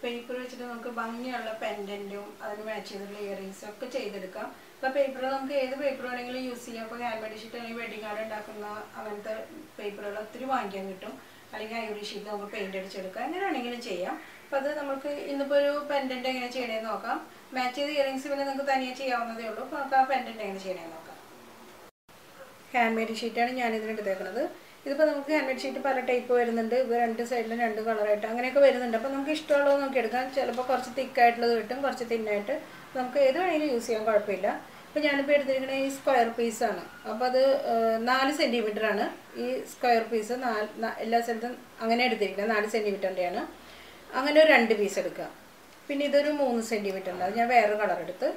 Paper വെച്ചിട്ട് നമുക്ക് ഭംഗിയുള്ള പെൻഡൻറ്റും അതിന് മാച്ച് ചെയ്തിട്ടുള്ള ഇയറിങ്സും ഒക്കെ ചെയ്തെടുക്കാം. അപ്പോൾ പേപ്പർ നമുക്ക് ഏത് പേപ്പർ വേണമെങ്കിലും യൂസ് ചെയ്യാം. അപ്പോൾ ഹാൻഡ് മെയ്ഡ് ഷീറ്റ് അല്ലെങ്കിൽ വെഡിങ് കാർഡ് ഉണ്ടാക്കുന്ന അങ്ങനത്തെ പേപ്പറുകൾ ഒത്തിരി വാങ്ങിക്കാൻ കിട്ടും. അല്ലെങ്കിൽ ഐവറി ഷീറ്റ് നമുക്ക് പെയിൻ്റ് അടിച്ചെടുക്കാം, എങ്ങനെ വേണമെങ്കിലും ചെയ്യാം. അപ്പോൾ അത് നമുക്ക് ഇന്നിപ്പോൾ ഒരു പെൻഡൻറ്റ് എങ്ങനെ ചെയ്യണമെന്ന് നോക്കാം. മാച്ച് ചെയ്ത ഇയറിങ്സ് പിന്നെ നിങ്ങൾക്ക് തനിയെ ചെയ്യാവുന്നതേ ഉള്ളൂ. അപ്പോൾ നമുക്ക് ആ പെൻഡൻറ്റ് എങ്ങനെ ചെയ്യണമെന്ന് നോക്കാം. ഹാൻഡ് മെയ്ഡ് ഷീറ്റാണ് ഞാനിതിന് എടുത്തേക്കുന്നത്. ഇതിപ്പോൾ നമുക്ക് ഹാൻഡ് മെയ്ഡ് ഷീറ്റ് പല ടൈപ്പ് വരുന്നുണ്ട്. ഇത് രണ്ട് സൈഡിലും രണ്ട് കളറായിട്ട് അങ്ങനെയൊക്കെ വരുന്നുണ്ട്. അപ്പോൾ നമുക്ക് ഇഷ്ടമുള്ളത് നോക്കി എടുക്കാം. ചിലപ്പോൾ കുറച്ച് തിക്കായിട്ടുള്ളത് കിട്ടും, കുറച്ച് തിന്നായിട്ട്. നമുക്ക് ഏത് വേണമെങ്കിലും യൂസ് ചെയ്യാൻ കുഴപ്പമില്ല. ഇപ്പോൾ ഞാനിപ്പോൾ എടുത്തിരിക്കുന്നത് ഈ സ്ക്വയർ പീസാണ്. അപ്പോൾ അത് 4 സെൻറ്റിമീറ്ററാണ് ഈ സ്ക്വയർ പീസ്. എല്ലാ സ്ഥലത്തും അങ്ങനെ എടുത്തിരിക്കുന്നത് 4 സെൻറ്റിമീറ്ററിൻ്റെയാണ്. അങ്ങനെ ഒരു 2 പീസ് എടുക്കുക. പിന്നെ ഇതൊരു 3 സെൻറ്റിമീറ്ററിൻ്റെ, അത് ഞാൻ വേറെ കളർ എടുത്ത്.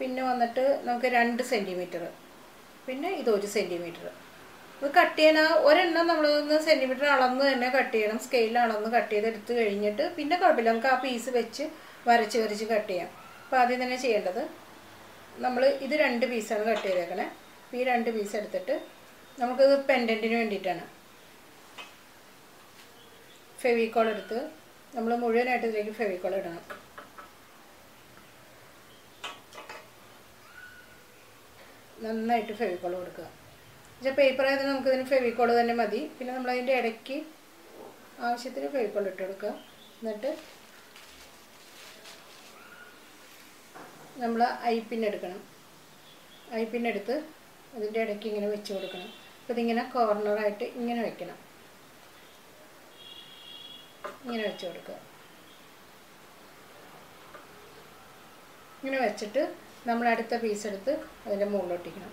പിന്നെ വന്നിട്ട് നമുക്ക് 2 സെൻറ്റിമീറ്റർ, പിന്നെ ഇത് 1 സെൻറ്റിമീറ്റർ. ഇത് കട്ട് ചെയ്യാൻ ഒരെണ്ണം നമ്മൾ 1 സെൻറ്റിമീറ്റർ അളന്ന് തന്നെ കട്ട് ചെയ്യണം. സ്കെയിലിൽ അളന്ന് കട്ട് ചെയ്തെടുത്ത് കഴിഞ്ഞിട്ട് പിന്നെ കുഴപ്പമില്ല, നമുക്ക് ആ പീസ് വെച്ച് വരച്ച് കട്ട് ചെയ്യാം. അപ്പോൾ ആദ്യം തന്നെ ചെയ്യേണ്ടത് നമ്മൾ ഇത് 2 പീസാണ് കട്ട് ചെയ്തേക്കണേ. ഈ 2 പീസ് എടുത്തിട്ട് നമുക്കിത് പെൻഡൻറ്റിന് വേണ്ടിയിട്ടാണ്. ഫെവിക്കോൾ എടുത്ത് നമ്മൾ മുഴുവനായിട്ട് ഇതിലേക്ക് ഫെവിക്കോൾ ഇടണം. നന്നായിട്ട് ഫെവിക്കോൾ കൊടുക്കുക. പക്ഷേ പേപ്പർ ആയതിന് നമുക്കിതിന് ഫെവിക്കോൾ തന്നെ മതി. പിന്നെ നമ്മളതിൻ്റെ ഇടയ്ക്ക് ആവശ്യത്തിന് ഫെവിക്കോൾ ഇട്ട് കൊടുക്കുക. എന്നിട്ട് നമ്മൾ ഐപ്പിൻ എടുക്കണം. ഐപ്പിൻ എടുത്ത് അതിൻ്റെ ഇടയ്ക്ക് ഇങ്ങനെ വെച്ച് കൊടുക്കണം. അപ്പോൾ ഇതിങ്ങനെ കോർണറായിട്ട് ഇങ്ങനെ വെക്കണം. ഇങ്ങനെ വെച്ച് കൊടുക്കുക. ഇങ്ങനെ വെച്ചിട്ട് നമ്മൾ അടുത്ത പീസ് എടുത്ത് അതിൻ്റെ മുകളിലൊട്ടിക്കണം.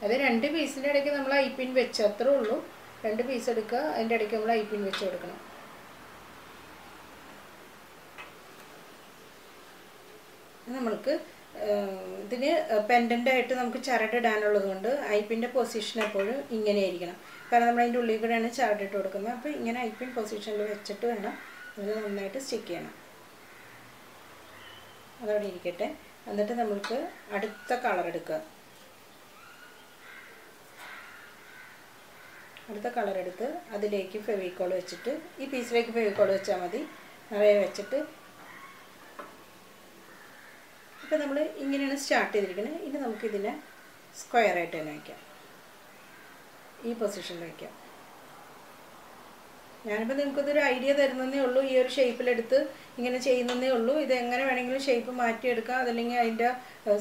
അത് 2 പീസിൻ്റെ ഇടയ്ക്ക് നമ്മൾ ഐപ്പിൻ വെച്ച് അത്രേ ഉള്ളൂ. 2 പീസ് എടുക്കുക, അതിൻ്റെ ഇടയ്ക്ക് നമ്മൾ ഐപ്പിൻ വെച്ച് കൊടുക്കണം. നമ്മൾക്ക് ഇതിന് പെൻഡൻ്റായിട്ട് നമുക്ക് ചരടിടാനുള്ളത് കൊണ്ട് ഐപ്പിൻ്റെ പൊസിഷൻ എപ്പോഴും ഇങ്ങനെ ആയിരിക്കണം. കാരണം നമ്മൾ അതിൻ്റെ ഉള്ളിൽ കൂടെയാണ് ചരടിട്ട് കൊടുക്കുന്നത്. അപ്പോൾ ഇങ്ങനെ ഐപ്പിൻ പൊസിഷനിൽ വെച്ചിട്ട് വേണം അതിന് നന്നായിട്ട് സ്റ്റിക്ക് ചെയ്യണം. അതവിടെ ഇരിക്കട്ടെ. എന്നിട്ട് നമുക്ക് അടുത്ത കളർ എടുക്കുക. അടുത്ത കളർ എടുത്ത് അതിലേക്ക് ഫെവിക്കോൾ വെച്ചിട്ട് ഈ പീസിലേക്ക് ഫെവിക്കോൾ വെച്ചാൽ മതി. നിറയെ വെച്ചിട്ട് ഇപ്പോൾ നമ്മൾ ഇങ്ങനെയാണ് സ്റ്റാർട്ട് ചെയ്തിരിക്കുന്നത്. ഇനി നമുക്കിതിനെ സ്ക്വയറായിട്ട് തന്നെ വയ്ക്കാം. ഈ പൊസിഷനിൽ വയ്ക്കാം. ഞാനിപ്പോൾ നിങ്ങൾക്കിതൊരു ഐഡിയ തരുന്നതേ ഉള്ളൂ. ഈ ഒരു ഷേപ്പിലെടുത്ത് ഇങ്ങനെ ചെയ്യുന്നതേ ഉള്ളൂ. ഇത് എങ്ങനെ വേണമെങ്കിലും ഷേപ്പ് മാറ്റിയെടുക്കാം. അതല്ലെങ്കിൽ അതിൻ്റെ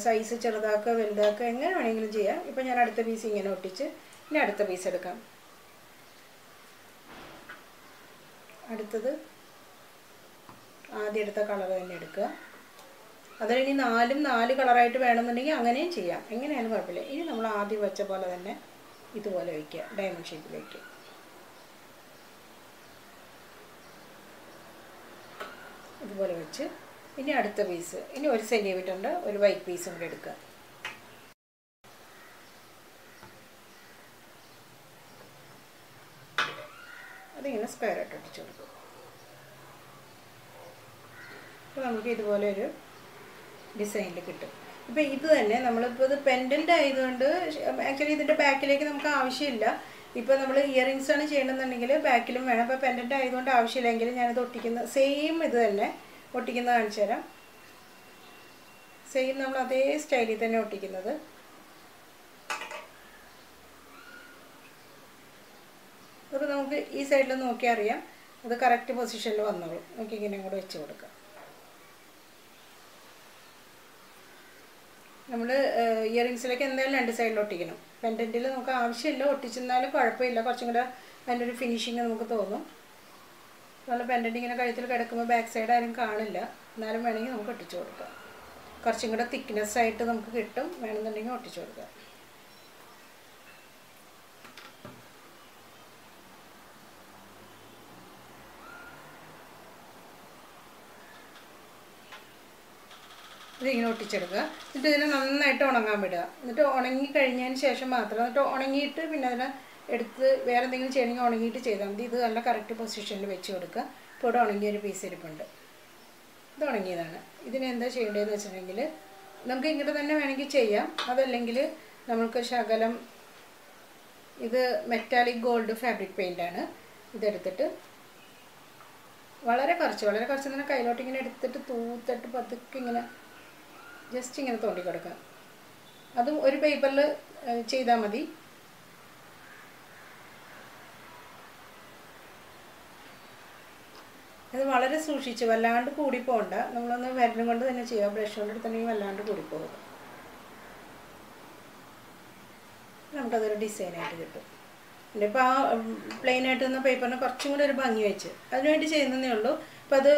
സൈസ് ചെറുതാക്കുക വലുതാക്കുക എങ്ങനെ വേണമെങ്കിലും ചെയ്യാം. ഇപ്പോൾ ഞാൻ അടുത്ത പീസ് ഇങ്ങനെ ഒട്ടിച്ച് ഇനി അടുത്ത പീസ് എടുക്കാം. അടുത്തത് ആദ്യം എടുത്ത കളർ തന്നെ എടുക്കുക. അതിനി 4 കളറായിട്ട് വേണമെന്നുണ്ടെങ്കിൽ അങ്ങനെയും ചെയ്യാം. എങ്ങനെയാലും കുഴപ്പമില്ല. ഇനി നമ്മൾ ആദ്യം വെച്ച പോലെ തന്നെ ഇതുപോലെ വയ്ക്കുക. ഡയമണ്ട് ഷേപ്പിൽ വയ്ക്കുക. ഇതുപോലെ വെച്ച് ഇനി അടുത്ത പീസ് ഇനി 1 സെൻറ്റിമീറ്ററിൻ്റെ ഒരു വൈറ്റ് പീസും കൂടെ എടുക്കുക. അതിങ്ങനെ സ്ക്വയറായിട്ട് ഒട്ടിച്ച് കൊടുക്കുക. അപ്പോൾ നമുക്ക് ഇതുപോലെ ഒരു ഡിസൈനിൽ കിട്ടും. ഇപ്പോൾ ഇത് തന്നെ നമ്മളിപ്പോൾ ഇത് പെൻഡൻ്റ് ആയതുകൊണ്ട് ആക്ച്വലി ഇതിൻ്റെ ബാക്കിലേക്ക് നമുക്ക് ആവശ്യമില്ല. ഇപ്പോൾ നമ്മൾ ഇയറിങ്സ് ആണ് ചെയ്യണമെന്നുണ്ടെങ്കിൽ ബാക്കിലും വേണം. അപ്പോൾ പെൻഡൻ്റ് ആയതുകൊണ്ട് ആവശ്യമില്ലെങ്കിൽ ഞാനിത് ഒട്ടിക്കുന്ന സെയിം ഇത് തന്നെ ഒട്ടിക്കുന്നത് കാണിച്ചു തരാം. സെയിം നമ്മൾ അതേ സ്റ്റൈലിൽ തന്നെ ഒട്ടിക്കുന്നത്. അപ്പോൾ നമുക്ക് ഈ സൈഡിൽ നോക്കിയാൽ അറിയാം അത് കറക്റ്റ് പൊസിഷനിൽ വന്നോളും. നമുക്ക് ഇങ്ങനെ കൂടെ വെച്ച് കൊടുക്കാം. നമ്മൾ ഇയറിങ്സിലേക്ക് എന്തായാലും 2 സൈഡിൽ ഒട്ടിക്കണം. പെൻഡൻറ്റിൽ നമുക്ക് ആവശ്യമില്ല, ഒട്ടിച്ചെന്നാലും കുഴപ്പമില്ല. കുറച്ചും കൂടെ അതിൻ്റെ ഒരു ഫിനിഷിങ് നമുക്ക് തോന്നും. നമ്മൾ പെൻഡൻറ്റ് ഇങ്ങനെ കഴുത്തിൽ കിടക്കുമ്പോൾ ബാക്ക് സൈഡ് ആരും കാണില്ല. എന്നാലും വേണമെങ്കിൽ നമുക്ക് ഒട്ടിച്ചു കൊടുക്കാം. കുറച്ചും കൂടെ തിക്നെസ് ആയിട്ട് നമുക്ക് കിട്ടും. വേണമെന്നുണ്ടെങ്കിൽ ഒട്ടിച്ചു കൊടുക്കാം. ഇതിങ്ങനെ ഒട്ടിച്ചെടുക്കുക. എന്നിട്ട് ഇതിനെ നന്നായിട്ട് ഉണങ്ങാൻ വിടുക. എന്നിട്ട് ഉണങ്ങി കഴിഞ്ഞതിന് ശേഷം മാത്രം, എന്നിട്ട് ഉണങ്ങിയിട്ട് പിന്നെ അതിനെ എടുത്ത് വേറെ എന്തെങ്കിലും ചെയ്യണമെങ്കിൽ ഉണങ്ങിയിട്ട് ചെയ്താൽ മതി. ഇത് നല്ല കറക്റ്റ് പൊസിഷനിൽ വെച്ച് കൊടുക്കുക. ഇപ്പോൾ ഇവിടെ ഉണങ്ങിയൊരു പീസ് ഇരിപ്പുണ്ട്. ഇത് ഉണങ്ങിയതാണ്. ഇതിന് എന്താ ചെയ്യേണ്ടതെന്ന് വെച്ചിട്ടുണ്ടെങ്കിൽ നമുക്ക് ഇങ്ങനെ തന്നെ വേണമെങ്കിൽ ചെയ്യാം. അതല്ലെങ്കിൽ നമുക്ക് ശകലം ഇത് മെറ്റാലിക് ഗോൾഡ് ഫാബ്രിക് പെയിൻ്റാണ്. ഇതെടുത്തിട്ട് വളരെ കുറച്ച് ഇങ്ങനെ കയ്യിലോട്ട് ഇങ്ങനെ എടുത്തിട്ട് തൂത്തിട്ട് പതുക്കെ ഇങ്ങനെ ജസ്റ്റ് ഇങ്ങനെ തോണ്ടി കൊടുക്കുക. അതും ഒരു പേപ്പറിൽ ചെയ്താൽ മതി. അത് വളരെ സൂക്ഷിച്ച്, വല്ലാണ്ട് കൂടിപ്പോകണ്ട. നമ്മളൊന്ന് വിരലും കൊണ്ട് തന്നെ ചെയ്യുക. ബ്രഷ് കൊണ്ട് എടുത്തിട്ടുണ്ടെങ്കിൽ വല്ലാണ്ട് കൂടിപ്പോകും. നമുക്കതൊരു ഡിസൈനായിട്ട് കിട്ടും. ഇപ്പോൾ ആ പ്ലെയിനായിട്ട് നിന്ന പേപ്പറിന് കുറച്ചും കൂടി ഒരു ഭംഗി വെച്ച് അതിനുവേണ്ടി ചെയ്യുന്നതേ ഉള്ളൂ. അപ്പോൾ അത്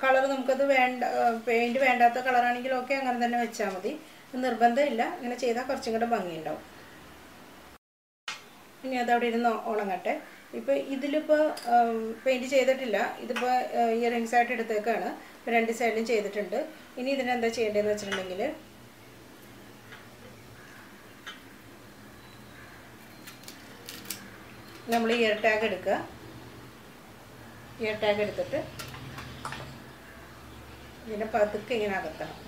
കളർ നമുക്കത് വേണ്ട, പെയിൻറ്റ് വേണ്ടാത്ത കളറാണെങ്കിൽ ഓക്കെ, അങ്ങനെ തന്നെ വെച്ചാൽ മതി. നിർബന്ധമില്ല. ഇങ്ങനെ ചെയ്താൽ കുറച്ചും കൂടെ ഭംഗിയുണ്ടാവും. ഇനി അതവിടെ ഇരുന്ന് ഉണങ്ങട്ടെ. ഇപ്പോൾ ഇതിലിപ്പോൾ പെയിൻറ്റ് ചെയ്തിട്ടില്ല. ഇതിപ്പോൾ ഇയറിങ്സ് ആയിട്ട് എടുത്തേക്കാണ്. ഇപ്പോൾ 2 സൈഡിലും ചെയ്തിട്ടുണ്ട്. ഇനി ഇതിനെന്താ ചെയ്യേണ്ടതെന്ന് വെച്ചിട്ടുണ്ടെങ്കിൽ നമ്മൾ ഇയർ ടാഗ് എടുക്കുക. ഇയർ ടാഗ് എടുത്തിട്ട് ഇതിനെ പതുക്കെ ഇങ്ങനെ അകത്തണം.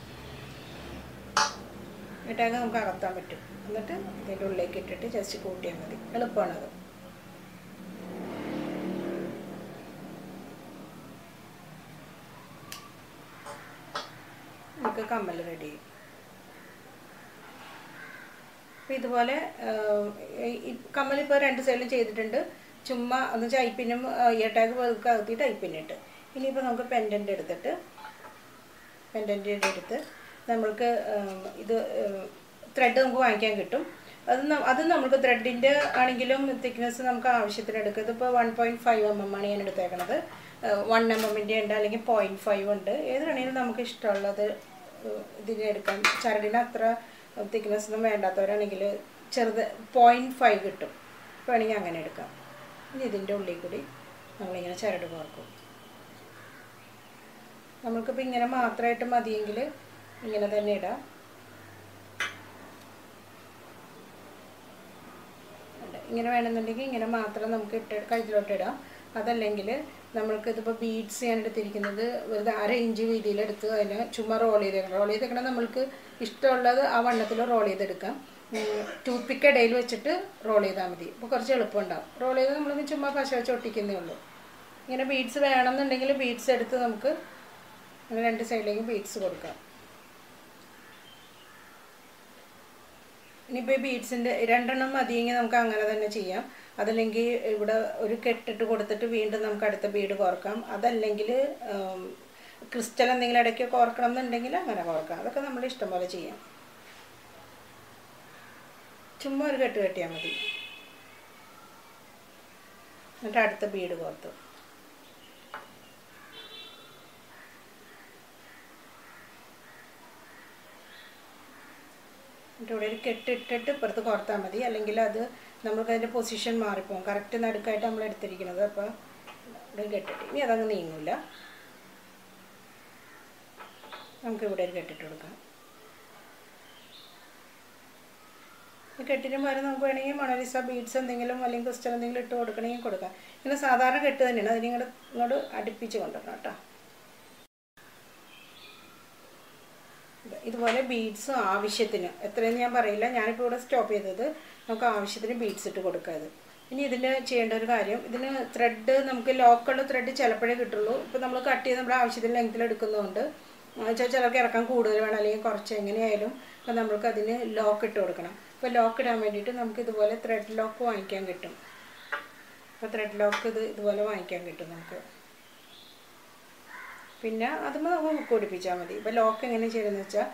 ഇയർ ടാഗ് നമുക്ക് അകത്താൻ പറ്റും. എന്നിട്ട് ഇതിൻ്റെ ഉള്ളിലേക്ക് ഇട്ടിട്ട് ജസ്റ്റ് കൂട്ടിയാൽ മതി. എളുപ്പമാണത്. നമുക്ക് കമ്മൽ റെഡി ചെയ്യും. അപ്പോൾ ഇതുപോലെ കമ്മലിപ്പോൾ 2 സൈഡിലും ചെയ്തിട്ടുണ്ട്. ചുമ്മാ എന്ന് വെച്ചാൽ ഐപ്പിനും ഇയർ ടാഗ് പതുക്കെ അകത്തിയിട്ട് ഐപ്പിനിട്ട്. ഇനിയിപ്പോൾ നമുക്ക് പെൻഡൻ്റ് എടുത്തിട്ട് നമ്മൾക്ക് ഇത് ത്രെഡ് നമുക്ക് വാങ്ങിക്കാൻ കിട്ടും. അത് നമുക്ക് ത്രെഡിൻ്റെ ആണെങ്കിലും തിക്നെസ് നമുക്ക് ആവശ്യത്തിന് എടുക്കുക. ഇതിപ്പോൾ 1.5 mm ആണ് ഞാൻ എടുത്തേക്കണത്. 1 mm ഉണ്ട്, അല്ലെങ്കിൽ 0.5 ഉണ്ട്. ഏത് വേണമെങ്കിലും നമുക്ക് ഇഷ്ടമുള്ളത് ഇതിനെടുക്കാം. ചരടിന് അത്ര തിക്നെസ് ഒന്നും വേണ്ടാത്തവരാണെങ്കിൽ ചെറുത് 0.5 കിട്ടും. വേണമെങ്കിൽ അങ്ങനെ എടുക്കാം. ഇനി ഇതിൻ്റെ ഉള്ളിൽ കൂടി നമ്മളിങ്ങനെ ചരട് കോർക്കും. നമുക്കിപ്പോൾ ഇങ്ങനെ മാത്രമായിട്ട് മതിയെങ്കിൽ ഇങ്ങനെ തന്നെ ഇടാം. ഇങ്ങനെ വേണമെന്നുണ്ടെങ്കിൽ ഇങ്ങനെ മാത്രം നമുക്ക് കഴുത്തിലോട്ട് ഇടാം. അതല്ലെങ്കിൽ നമ്മൾക്കിതിപ്പോൾ ബീഡ്സ് ഞാൻ എടുത്തിരിക്കുന്നത് വെറുതെ 1/2 ഇഞ്ച് വീതിയിലെടുത്ത് അതിനെ ചുമ്മാ റോൾ ചെയ്തേക്കണം. നമ്മൾക്ക് ഇഷ്ടമുള്ളത് ആ വണ്ണത്തിൽ റോൾ ചെയ്തെടുക്കാം. ടൂത്ത് പിക്ക് ഇടയിൽ വെച്ചിട്ട് റോൾ ചെയ്താൽ മതി. അപ്പോൾ കുറച്ച് എളുപ്പമുണ്ടാകും. റോൾ ചെയ്ത് നമ്മളൊന്ന് ചുമ്മാ പശ വെച്ച് ഒട്ടിക്കുന്നേ ഉള്ളൂ. ഇങ്ങനെ ബീഡ്സ് വേണമെന്നുണ്ടെങ്കിൽ ബീഡ്സ് എടുത്ത് നമുക്ക് അങ്ങനെ 2 സൈഡിലേക്കും ബീഡ്സ് കൊടുക്കാം. ഇനിയിപ്പോൾ ബീഡ്സിൻ്റെ 2 എണ്ണം മതിയെങ്കിൽ നമുക്ക് അങ്ങനെ തന്നെ ചെയ്യാം. അതല്ലെങ്കിൽ ഇവിടെ ഒരു കെട്ടിട്ട് കൊടുത്തിട്ട് വീണ്ടും നമുക്ക് അടുത്ത ബീഡ് കോർക്കാം. അതല്ലെങ്കിൽ ക്രിസ്റ്റൽ എന്തെങ്കിലും ഇടയ്ക്ക് കോർക്കണം എന്നുണ്ടെങ്കിൽ അങ്ങനെ കോർക്കാം. അതൊക്കെ നമ്മുടെ ഇഷ്ടം പോലെ ചെയ്യാം. ചുമ്മാ ഒരു കെട്ട് കെട്ടിയാൽ മതി. എന്നിട്ട് അടുത്ത ബീഡ് കോർത്തു. എന്നിട്ട് ഇവിടെ ഒരു കെട്ടിട്ടിട്ട് ഇപ്പുറത്ത് കോർത്താൽ മതി. അല്ലെങ്കിൽ അത് നമുക്ക് അതിൻ്റെ പൊസിഷൻ മാറിപ്പോകും. കറക്റ്റ് നടുക്കായിട്ട് നമ്മൾ എടുത്തിരിക്കുന്നത്. അപ്പോൾ ഇവിടെ കെട്ടിട്ട് ഇനി അതങ്ങ് നീങ്ങില്ല. നമുക്കിവിടെ ഒരു കെട്ടിട്ട് കൊടുക്കാം. കെട്ടിന് പകരം നമുക്ക് വേണമെങ്കിൽ മൊണാലിസ ബീഡ്സ് എന്തെങ്കിലും അല്ലെങ്കിൽ ക്രിസ്റ്റൽ എന്തെങ്കിലും ഇട്ട് കൊടുക്കണമെങ്കിൽ കൊടുക്കാം. ഇങ്ങനെ സാധാരണ കെട്ട് തന്നെയാണ്. ഇങ്ങോട്ട് അടുപ്പിച്ച് കൊണ്ടുവരണം കേട്ടോ. ഇതുപോലെ ബീഡ്സ് ആവശ്യത്തിന്, എത്രയെന്ന് ഞാൻ പറയില്ല, ഞാനിപ്പോൾ ഇവിടെ സ്റ്റോപ്പ് ചെയ്തത്. നമുക്ക് ആവശ്യത്തിന് ബീഡ്സ് ഇട്ട് കൊടുക്കാത്. ഇനി ഇതിൽ ചെയ്യേണ്ട ഒരു കാര്യം, ഇതിന് ത്രെഡ് നമുക്ക് ലോക്കുള്ള ത്രെഡ് ചിലപ്പോഴേ കിട്ടുള്ളൂ. ഇപ്പോൾ നമ്മൾ കട്ട് ചെയ്ത് നമ്മുടെ ആവശ്യത്തിന് ലെങ്ത്തിൽ എടുക്കുന്നതുകൊണ്ട് ചിലർക്ക് ഇറക്കാൻ കൂടുതൽ വേണം, അല്ലെങ്കിൽ കുറച്ച് എങ്ങനെയായാലും. അപ്പോൾ നമ്മൾക്ക് അതിന് ലോക്ക് ഇട്ട് കൊടുക്കണം. അപ്പോൾ ലോക്ക് ഇടാൻ വേണ്ടിയിട്ട് നമുക്ക് ഇതുപോലെ ത്രെഡ് ലോക്ക് വാങ്ങിക്കാൻ കിട്ടും. അപ്പോൾ ത്രെഡ് ലോക്ക് ഇതുപോലെ വാങ്ങിക്കാൻ കിട്ടും നമുക്ക്. പിന്നെ അതുമ്പോൾ നമുക്ക് ഹുക്ക് പിടിപ്പിച്ചാൽ മതി. ഇപ്പോൾ ലോക്ക് എങ്ങനെ ചെയ്യുന്നതെന്ന് വെച്ചാൽ,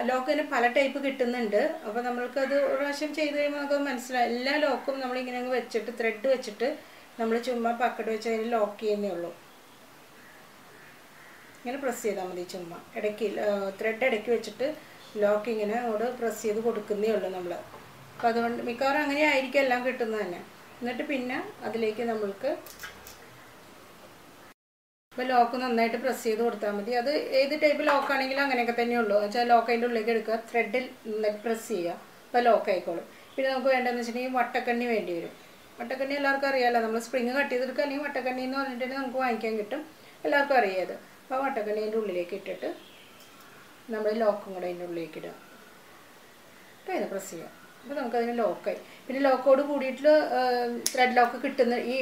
ലോക്ക് തന്നെ പല ടൈപ്പ് കിട്ടുന്നുണ്ട്. അപ്പോൾ നമ്മൾക്കത് ഒരു പ്രാവശ്യം ചെയ്ത് കഴിയുമ്പോൾ നമുക്ക് മനസ്സിലായി. എല്ലാ ലോക്കും നമ്മളിങ്ങനെ അങ്ങ് വെച്ചിട്ട് ത്രെഡ് വെച്ചിട്ട് നമ്മൾ ചുമ്മാ പക്കട് വെച്ച് അതിന് ലോക്ക് ചെയ്യുന്നേ ഉള്ളൂ. ഇങ്ങനെ പ്രസ് ചെയ്താൽ മതി. ചുമ്മാ ഇടയ്ക്ക് ത്രെഡ് ഇടയ്ക്ക് വെച്ചിട്ട് ലോക്ക് ഇങ്ങനെ അങ്ങോട്ട് പ്രസ് ചെയ്ത് കൊടുക്കുന്നേ ഉള്ളൂ നമ്മൾ. അപ്പോൾ അതുകൊണ്ട് മിക്കവാറും അങ്ങനെ ആയിരിക്കും എല്ലാം കിട്ടുന്നത് തന്നെ. എന്നിട്ട് പിന്നെ അതിലേക്ക് നമ്മൾക്ക് ഇപ്പോൾ ലോക്ക് നന്നായിട്ട് പ്രസ് ചെയ്ത് കൊടുത്താൽ മതി. അത് ഏത് ടൈപ്പ് ലോക്കാണെങ്കിലും അങ്ങനെയൊക്കെ തന്നെയുള്ളൂ. വെച്ചാൽ ലോക്ക് അതിൻ്റെ ഉള്ളിലേക്ക് എടുക്കുക, ത്രെഡിൽ നന്നായിട്ട് പ്രസ് ചെയ്യുക, അപ്പോൾ ലോക്ക് ആയിക്കോളും. പിന്നെ നമുക്ക് വേണ്ടതെന്ന് വെച്ചിട്ടുണ്ടെങ്കിൽ വട്ടക്കണ്ണി വേണ്ടി വരും. വട്ടക്കണ്ണി എല്ലാവർക്കും അറിയാമല്ലോ. നമ്മൾ സ്പ്രിങ് കട്ട് ചെയ്തെടുക്കുക, അല്ലെങ്കിൽ വട്ടക്കണ്ണി എന്ന് പറഞ്ഞിട്ടുണ്ടെങ്കിൽ നമുക്ക് വാങ്ങിക്കാൻ കിട്ടും. എല്ലാവർക്കും അറിയാത്. അപ്പോൾ വട്ടക്കണ്ണി അതിൻ്റെ ഉള്ളിലേക്ക് ഇട്ടിട്ട് നമ്മൾ ലോക്കും കൂടെ അതിൻ്റെ ഉള്ളിലേക്ക് ഇടുക. അപ്പോൾ ഇത് പ്രസ് ചെയ്യുക. അപ്പോൾ നമുക്കതിന് ലോക്കായി. പിന്നെ ലോക്കോട് കൂടിയിട്ട് ത്രെഡ് ലോക്ക് കിട്ടുന്ന ഈ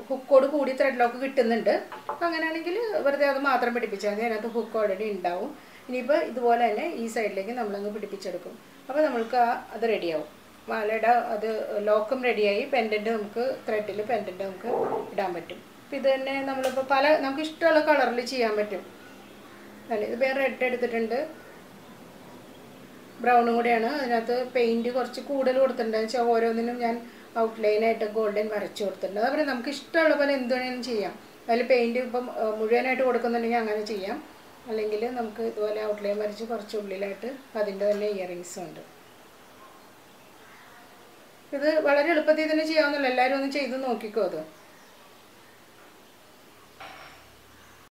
ഹുക്കോട് കൂടി ത്രെഡ് ലോക്ക് കിട്ടുന്നുണ്ട്. അപ്പോൾ അങ്ങനെയാണെങ്കിൽ വെറുതെ അത് മാത്രം പിടിപ്പിച്ചാൽ മതി, അതിനകത്ത് ഹുക്ക് ഓൾറെഡി ഉണ്ടാവും. ഇനിയിപ്പോൾ ഇതുപോലെ തന്നെ ഈ സൈഡിലേക്ക് നമ്മളങ്ങ് പിടിപ്പിച്ചെടുക്കും. അപ്പോൾ നമ്മൾക്ക് അത് റെഡിയാവും. മാലയുടെ അത് ലോക്കും റെഡിയായി. പെൻഡൻറ്റ് നമുക്ക് ത്രെഡിൽ പെൻഡൻറ്റ് നമുക്ക് ഇടാൻ പറ്റും. അപ്പോൾ ഇത് തന്നെ നമ്മളിപ്പോൾ നമുക്ക് ഇഷ്ടമുള്ള കളറിൽ ചെയ്യാൻ പറ്റും. അല്ലേ, ഇതിപ്പോൾ റെഡ് എടുത്തിട്ടുണ്ട്, ബ്രൗണും കൂടെയാണ്. അതിനകത്ത് പെയിൻറ്റ് കുറച്ച് കൂടുതൽ കൊടുത്തിട്ടുണ്ട്. എന്ന് വെച്ചാൽ ഓരോന്നിനും ഞാൻ ഔട്ട്ലൈനായിട്ട് ഗോൾഡൻ വരച്ച് കൊടുത്തിട്ടുണ്ട്. അതുപോലെ നമുക്ക് ഇഷ്ടമുള്ള പോലെ എന്ത് വേണമെങ്കിലും ചെയ്യാം. അതിൽ പെയിൻറ്റ് ഇപ്പം മുഴുവനായിട്ട് കൊടുക്കുന്നുണ്ടെങ്കിൽ അങ്ങനെ ചെയ്യാം. അല്ലെങ്കിൽ നമുക്ക് ഇതുപോലെ ഔട്ട്ലൈൻ വരച്ച് കുറച്ച് ഉള്ളിലായിട്ട് അതിൻ്റെ തന്നെ ഇയറിങ്സും ഉണ്ട്. ഇത് വളരെ എളുപ്പത്തിൽ തന്നെ ചെയ്യാവുന്നല്ലോ. എല്ലാവരും ഒന്ന് ചെയ്ത് നോക്കിക്കോ അത്.